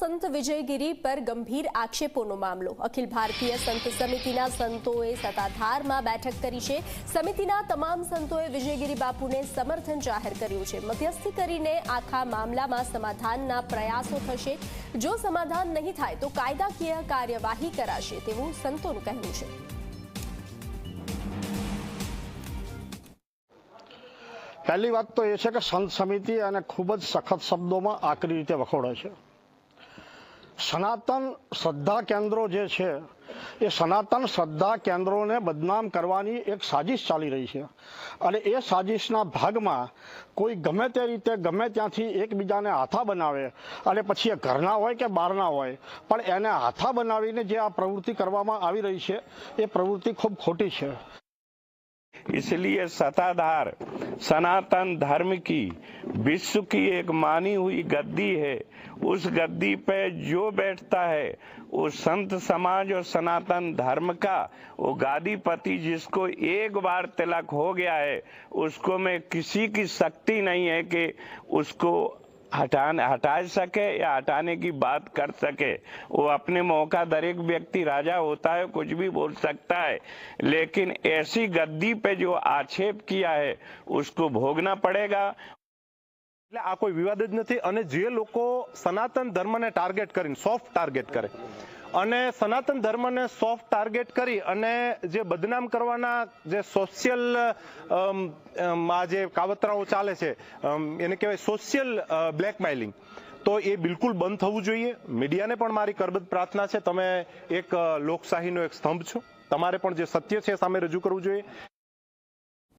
સંત વિજયગીરી પર ગંભીર આક્ષેપોનો મામલો। અખિલ ભારતીય સંત સમિતિના સંતોએ સત્તાધારમાં બેઠક કરી છે। સમિતિના તમામ સંતોએ વિજયગીરી બાપુને સમર્થન જાહેર કર્યું છે। મધ્યસ્થી કરીને આખા મામલામાં સમાધાનના પ્રયાસો થશે। જો સમાધાન નહીં થાય તો કાયદાકીય કાર્યવાહી કરાશે તેવું સંતોનું કહેવું છે। पहली बात तो ये है कि संत समिति અને ખૂબ જ સખત શબ્દોમાં આકરી રીતે વખોડે છે। સનાતન શ્રદ્ધા કેન્દ્રો જે છે એ સનાતન શ્રદ્ધા કેન્દ્રોને બદનામ કરવાની એક સાજિશ ચાલી રહી છે અને એ સાજિશના ભાગમાં કોઈ ગમે તે રીતે ગમે ત્યાંથી એકબીજાને હાથા બનાવે અને પછી એ ઘરના હોય કે બહારના હોય પણ એને હાથા બનાવીને જે આ પ્રવૃત્તિ કરવામાં આવી રહી છે એ પ્રવૃત્તિ ખૂબ ખોટી છે। इसलिए सत्ताधार सनातन धर्म की विश्व की एक मानी हुई गद्दी है। उस गद्दी पे जो बैठता है वो संत समाज और सनातन धर्म का वो गादीपति, जिसको एक बार तिलक हो गया है उसको में किसी की शक्ति नहीं है कि उसको हटा सके या हटाने की बात कर सके। वो अपने मौका दरेक व्यक्ति राजा होता है, कुछ भी बोल सकता है, लेकिन ऐसी गद्दी पे जो आक्षेप किया है उसको भोगना पड़ेगा। आ कोई विवाद ज नहीं अने जे लोको सनातन धर्म ने टार्गेट करीने सॉफ्ट टार्गेट करे અને સનાતન ધર્મને સોફ્ટ ટાર્ગેટ કરી અને જે બદનામ કરવાના જે સોશિયલ માં જે કાવતરાઓ ચાલે છે એને કહેવાય સોશિયલ બ્લેકમેલિંગ, તો એ બિલકુલ બંધ થવું જોઈએ। મીડિયાને પણ મારી કરબદ્ધ પ્રાર્થના છે, તમે એક લોકશાહીનો એક સ્તંભ છો, તમારે પણ જે સત્ય છે સામે રજૂ કરવું જોઈએ।